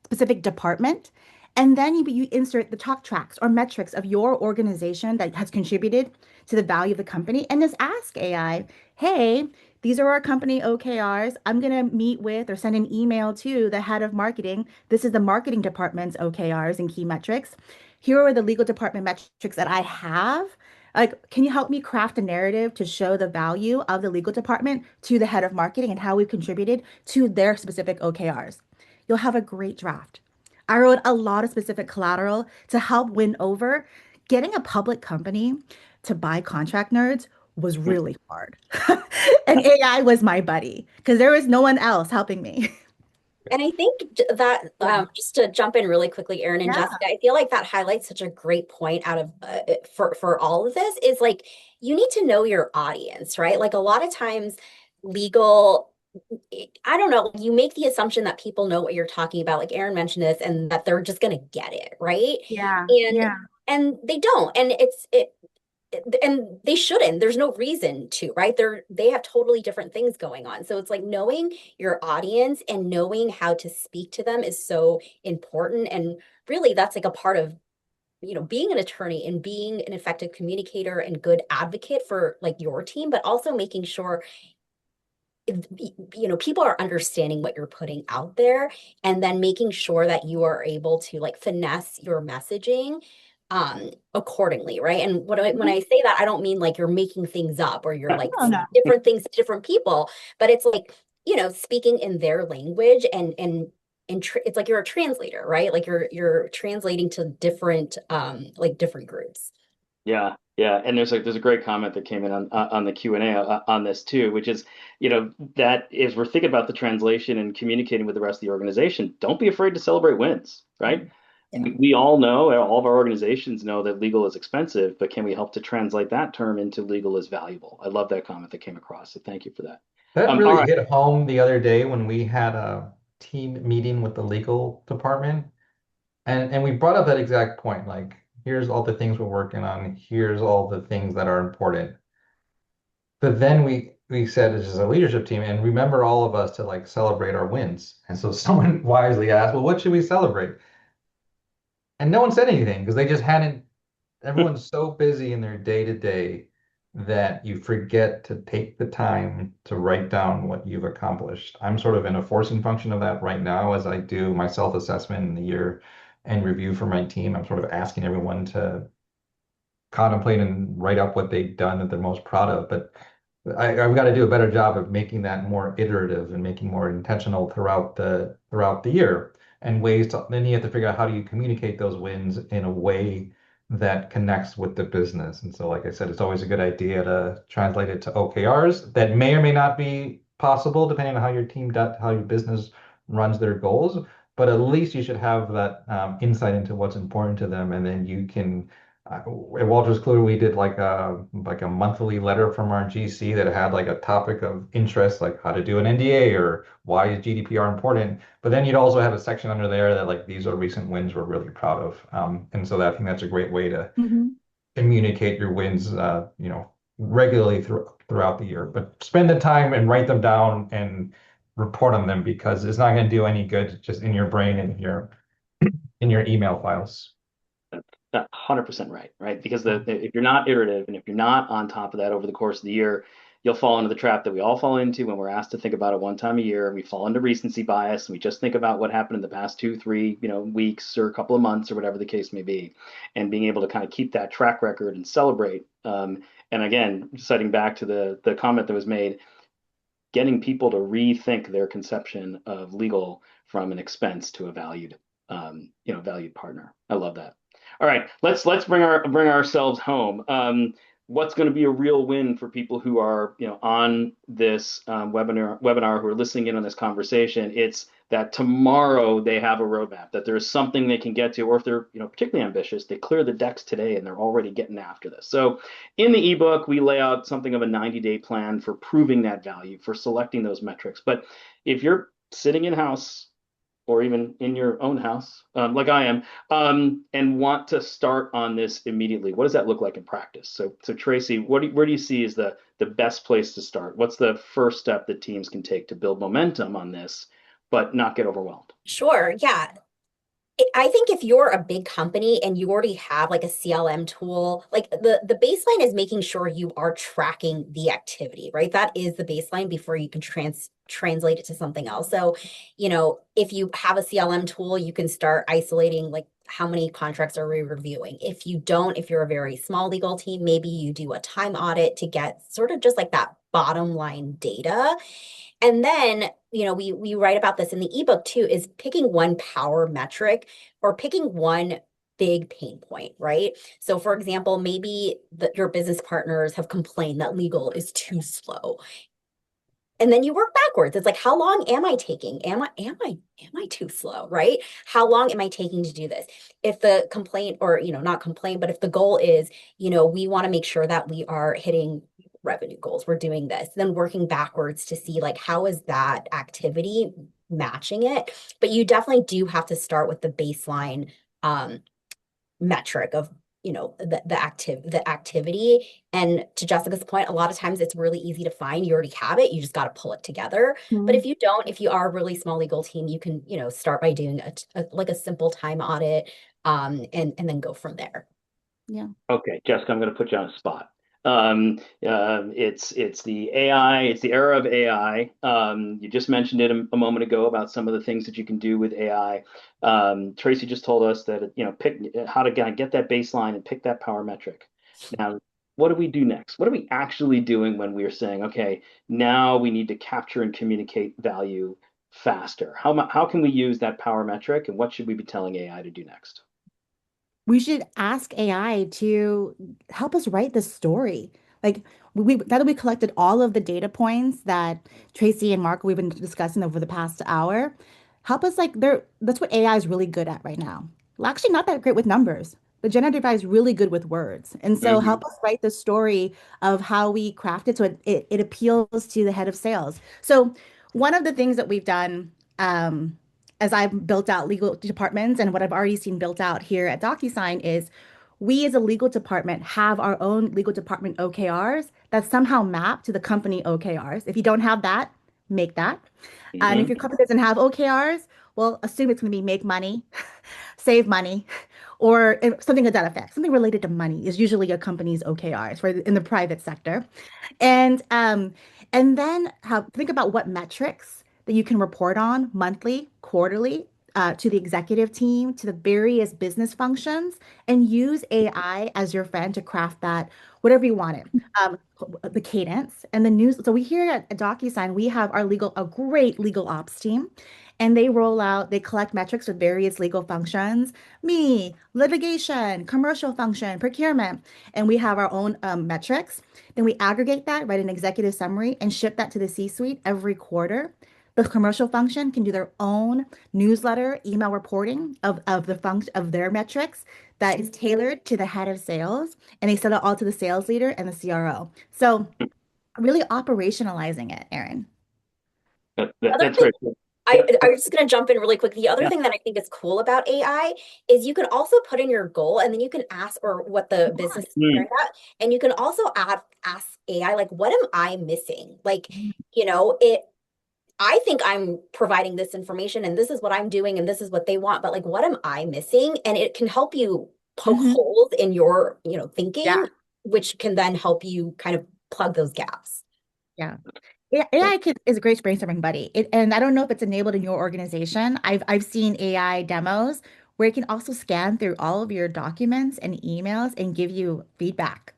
specific department. And then you insert the talk tracks or metrics of your organization that has contributed to the value of the company and just ask AI, hey, these are our company OKRs. I'm going to meet with or send an email to the head of marketing. This is the marketing department's OKRs and key metrics. Here are the legal department metrics that I have. Like, can you help me craft a narrative to show the value of the legal department to the head of marketing and how we've contributed to their specific OKRs? You'll have a great draft. I wrote a lot of specific collateral to help win over. Getting a public company to buy contract nerds was really hard. And AI was my buddy because there was no one else helping me. And I think that just to jump in really quickly, Aaron and Yeah. Jessica, I feel like that highlights such a great point out of for all of this is like you need to know your audience, right? Like a lot of times legal, I don't know, you make the assumption that people know what you're talking about, like Aaron mentioned this, and that they're just gonna get it, right? Yeah. And Yeah. they don't, and and they shouldn't. There's no reason to, right? They have totally different things going on. So it's like knowing your audience and knowing how to speak to them is so important. And really that's like a part of, being an attorney and being an effective communicator and good advocate for like your team, but also making sure people are understanding what you're putting out there and then making sure that you are able to like finesse your messaging accordingly, right? And when Mhm. I say that, I don't mean like you're making things up or you're like No, no. saying different things to different people, but it's like speaking in their language and it's like you're a translator, right? Like you're translating to different like different groups. Yeah, yeah, and there's a great comment that came in on the Q&A on this too, which is, that as we're thinking about the translation and communicating with the rest of the organization, don't be afraid to celebrate wins, right? Yeah. We all know, all of our organizations know that legal is expensive, but can we help to translate that term into legal is valuable? I love that comment that came across, so thank you for that. That All really right, hit home the other day when we had a team meeting with the legal department. And we brought up that exact point, like, here's all the things we're working on, here's all the things that are important. But then we said as a leadership team, and remember all of us to like celebrate our wins. And so someone wisely asked, well, what should we celebrate? And no one said anything because they just hadn't, everyone's so busy in their day to day that you forget to take the time to write down what you've accomplished. I'm sort of in a forcing function of that right now as I do my self-assessment in the year and review for my team. I'm sort of asking everyone to contemplate and write up what they've done that they're most proud of. But I've got to do a better job of making that more iterative and making more intentional throughout the year and ways to then you have to figure out how do you communicate those wins in a way that connects with the business. And so, like I said, it's always a good idea to translate it to OKRs that may or may not be possible, depending on how your team does, how your business runs their goals. But at least you should have that insight into what's important to them, and then you can. At Walters Kluwer, we did like a monthly letter from our GC that had like a topic of interest, like how to do an NDA or why is GDPR important. But then you'd also have a section under there that like these are recent wins we're really proud of. And so that, I think that's a great way to Mhm. communicate your wins, regularly throughout the year. But spend the time and write them down and report on them because it's not going to do any good just in your brain and in your email files. 100% right, right? Because if you're not iterative and if you're not on top of that over the course of the year, you'll fall into the trap that we all fall into when we're asked to think about it one time a year. We fall into recency bias and we just think about what happened in the past 2, 3, weeks or a couple of months or whatever the case may be. And being able to kind of keep that track record and celebrate. And again, citing back to the comment that was made, getting people to rethink their conception of legal from an expense to a valued partner. I love that. All right, let's bring ourselves home. What's going to be a real win for people who are on this webinar who are listening in on this conversation? It's that tomorrow they have a roadmap, that there's something they can get to, or if they're particularly ambitious, they clear the decks today and they're already getting after this. So in the ebook, we lay out something of a 90-day plan for proving that value, for selecting those metrics. But if you're sitting in house or even in your own house, like I am, and want to start on this immediately, what does that look like in practice? So Tracy, where do you see is the best place to start? What's the first step that teams can take to build momentum on this, but not get overwhelmed? Sure. Yeah. I think if you're a big company and you already have like a CLM tool, like the baseline is making sure you are tracking the activity, right? That is the baseline before you can translate it to something else. So, if you have a CLM tool, you can start isolating like how many contracts are we reviewing. If you don't, if you're a very small legal team, maybe you do a time audit to get sort of just like that bottom line data. And then, we write about this in the ebook too, is picking one power metric or picking one big pain point, right? So for example, maybe your business partners have complained that legal is too slow. And then you work backwards. It's like, how long am I taking? Am I too slow, right? How long am I taking to do this? If the complaint or, not complaint, but if the goal is, we want to make sure that we are hitting revenue goals, we're doing this, then working backwards to see like, how is that activity matching it? But you definitely do have to start with the baseline metric of the activity. And to Jessica's point, a lot of times it's really easy to find. You already have it, you just got to pull it together. But if you don't, if you are a really small legal team, you can start by doing like a simple time audit, and then go from there. Yeah. Okay, Jessica, I'm going to put you on a spot. It's the AI, it's the era of AI. You just mentioned it a moment ago about some of the things that you can do with AI. Tracy just told us that pick how to get that baseline and pick that power metric. Now, what do we do next? What are we actually doing when we're saying, okay, now we need to capture and communicate value faster? How can we use that power metric, and what should we be telling AI to do next? We should ask AI to help us write the story. Like now that we collected all of the data points that Tracy and Mark we've been discussing over the past hour, help us that's what AI is really good at right now. Well, actually not that great with numbers. The generative AI is really good with words. And so Mhm. help us write the story of how we craft it so it appeals to the head of sales. So one of the things that we've done as I've built out legal departments and what I've already seen built out here at DocuSign is we as a legal department have our own legal department OKRs that somehow map to the company OKRs. If you don't have that, make that. And if Mhm. your company doesn't have OKRs, well, assume it's going to be make money, save money, or something to that effect. Something related to money is usually a company's OKRs for in the private sector. And then think about what metrics that you can report on monthly, quarterly, to the executive team, to the various business functions, and use AI as your friend to craft that, whatever you want it. The cadence and the news. So we here at DocuSign, we have a great legal ops team. and they collect metrics with various legal functions, litigation, commercial function, procurement, and we have our own metrics. Then we aggregate that, write an executive summary, and ship that to the C-suite every quarter. The commercial function can do their own newsletter, email reporting of the function of their metrics that is tailored to the head of sales, and they send it all to the sales leader and the CRO. So really operationalizing it, Aaron. Other That's thing very cool. I, Yep. I was just going to jump in really quick. The other Yeah. thing that I think is cool about AI is you can also put in your goal and then you can ask or what the business is Mm, concerned at. And you can also ask AI, like, what am I missing? Like, you know, I think I'm providing this information and this is what I'm doing and this is what they want, but like, what am I missing? And it can help you poke Hmm. holes in your, Yeah, thinking, which can then help you kind of plug those gaps. yeah. Is a great brainstorming buddy. And I don't know if it's enabled in your organization. I've seen AI demos where it can also scan through all of your documents and emails and give you feedback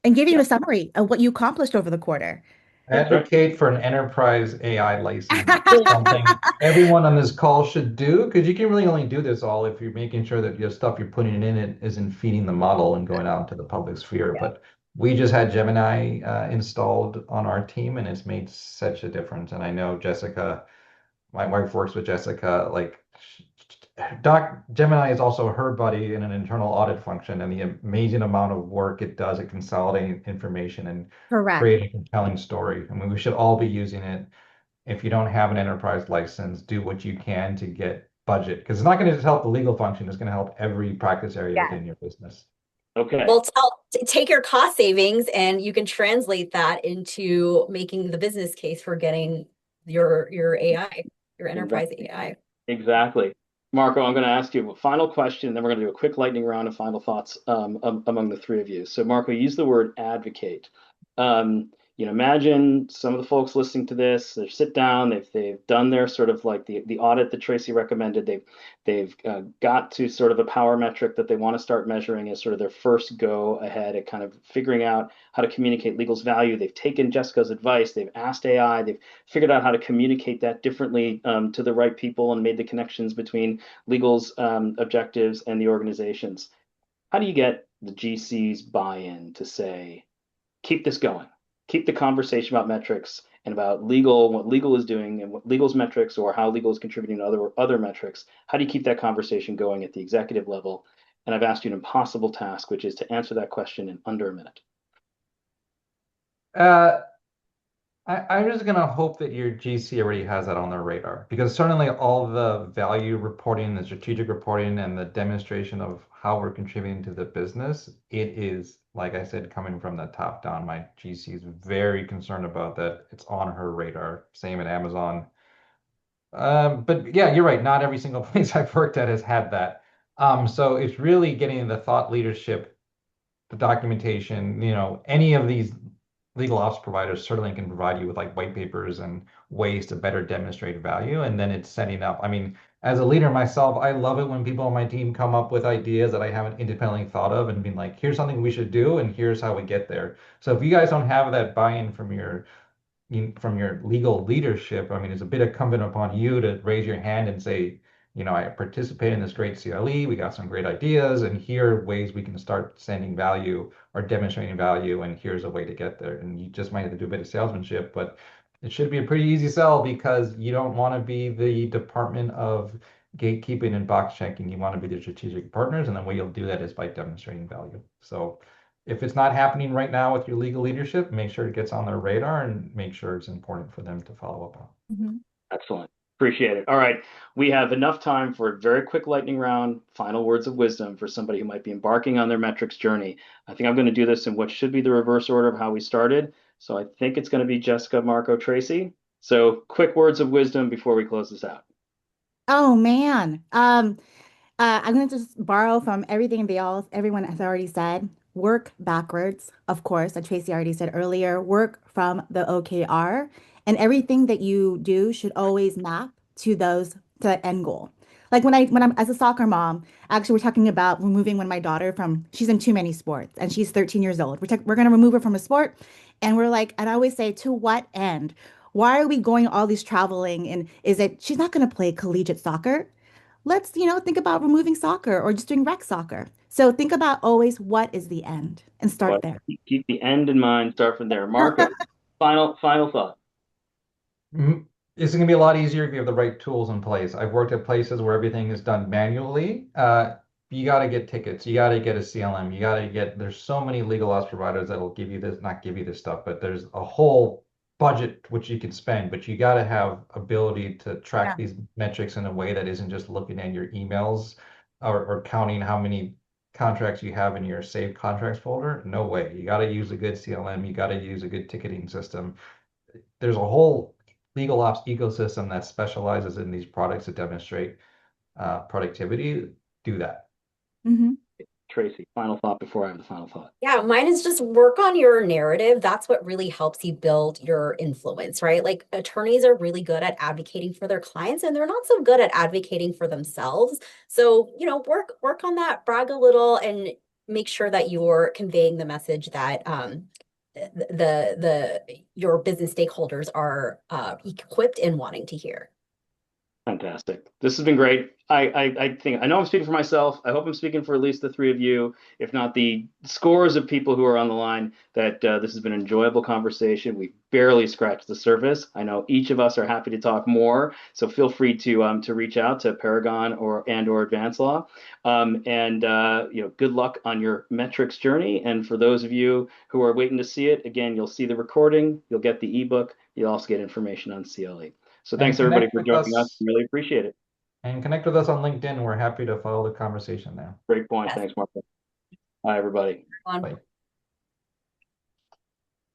and give you yeah, a summary of what you accomplished over the quarter. that's right. Advocate for an enterprise AI license. It's something everyone on this call should do because you can really only do this all if you're making sure that your stuff you're putting in it isn't feeding the model and going out into the public sphere. But we just had Gemini installed on our team and it's made such a difference. And I know Jessica, my wife works with Jessica, like Doc Gemini is also her buddy in an internal audit function, and the amazing amount of work it does at consolidating information and Correct. creating a compelling story. I mean, we should all be using it. If you don't have an enterprise license, do what you can to get budget because it's not going to just help the legal function, it's going to help every practice area Yes. within your business. Okay. Well, take your cost savings and you can translate that into making the business case for getting your AI, your enterprise Exactly. AI. Exactly. Marco, I'm going to ask you a final question, and then we're going to do a quick lightning round of final thoughts among the three of you. So, Marco, use the word advocate. Imagine some of the folks listening to this. They sit down. They've done their sort of like the audit that Tracy recommended. They've got to sort of a power metric that they want to start measuring as sort of their first go ahead at kind of figuring out how to communicate legal's value. They've taken Jessica's advice. They've asked AI. They've figured out how to communicate that differently to the right people and made the connections between legal's objectives and the organizations. How do you get the GC's buy-in to say, keep this going, keep the conversation about metrics and about legal, what legal is doing and what legal's metrics or how legal is contributing to other metrics? How do you keep that conversation going at the executive level? And I've asked you an impossible task, which is to answer that question in under a minute. Uh, I'm just gonna hope that your GC already has that on their radar because certainly all the value reporting, the strategic reporting, and the demonstration of how we're contributing to the business, it is, like I said, coming from the top down. My GC is very concerned about that. It's on her radar. Same at Amazon. But yeah, you're right. Not every single place I've worked at has had that. So it's really getting the thought leadership, the documentation, any of these legal ops providers certainly can provide you with like white papers and ways to better demonstrate value. And then it's setting up. I mean, as a leader myself, I love it when people on my team come up with ideas that I haven't independently thought of and being like, here's something we should do, and here's how we get there. So if you guys don't have that buy-in from your legal leadership, I mean, it's a bit incumbent upon you to raise your hand and say, I participate in this great CLE. We got some great ideas, and here are ways we can start sending value or demonstrating value, and here's a way to get there. And you just might have to do a bit of salesmanship, but it should be a pretty easy sell because you don't want to be the department of gatekeeping and box checking. You want to be the strategic partners, and the way you'll do that is by demonstrating value. So if it's not happening right now with your legal leadership, make sure it gets on their radar and make sure it's important for them to follow up on. Mhm. Excellent. Appreciate it. All right. We have enough time for a very quick lightning round, final words of wisdom for somebody who might be embarking on their metrics journey. I think I'm going to do this in what should be the reverse order of how we started. So I think it's going to be Jessica, Marco, Tracy. So quick words of wisdom before we close this out. Oh man. I'm going to just borrow from everything everyone has already said. Work backwards, of course, like Tracy already said earlier. Work from the OKR, and everything that you do should always map to that end goal. Like when I'm as a soccer mom, actually we're talking about removing my daughter from she's in too many sports and she's 13 years old. We're going to remove her from a sport, and we're like, and I always say, to what end? Why are we going all these traveling? And is it she's not going to play collegiate soccer? Let's, think about removing soccer or just doing rec soccer. So think about always what is the end and start But there. keep the end in mind. Start from there. Marco, final thought. Mhm. It's going to be a lot easier if you have the right tools in place. I've worked at places where everything is done manually. You got to get tickets. You got to get a CLM. There's so many legal ops providers that will give you this, not give you this stuff, but there's a whole budget which you can spend, but you got to have ability to track Yeah. these metrics in a way that isn't just looking at your emails or counting how many contracts you have in your saved contracts folder. No way. You got to use a good CLM. You got to use a good ticketing system. There's a whole legal ops ecosystem that specializes in these products to demonstrate productivity. Do that. Hmm. Tracy, final thought before I have the final thought. Yeah, mine is just work on your narrative. That's what really helps you build your influence, right? Like attorneys are really good at advocating for their clients and they're not so good at advocating for themselves. So, work on that, brag a little and make sure that you're conveying the message that your business stakeholders are equipped and wanting to hear. Fantastic. This has been great. I think I know I'm speaking for myself. I hope I'm speaking for at least the three of you, if not the scores of people who are on the line, that this has been an enjoyable conversation. We've barely scratched the surface. I know each of us are happy to talk more, so feel free to reach out to Paragon or AdvanceLaw. Good luck on your metrics journey. And for those of you who are waiting to see it, again, you'll see the recording, you'll get the ebook, you'll also get information on CLE. So And thanks everybody connect for with joining us. us Really appreciate it. and connect with us on LinkedIn. We're happy to follow the conversation there. Great point. Yes. Thanks, Marco. Bye, everybody. Bye.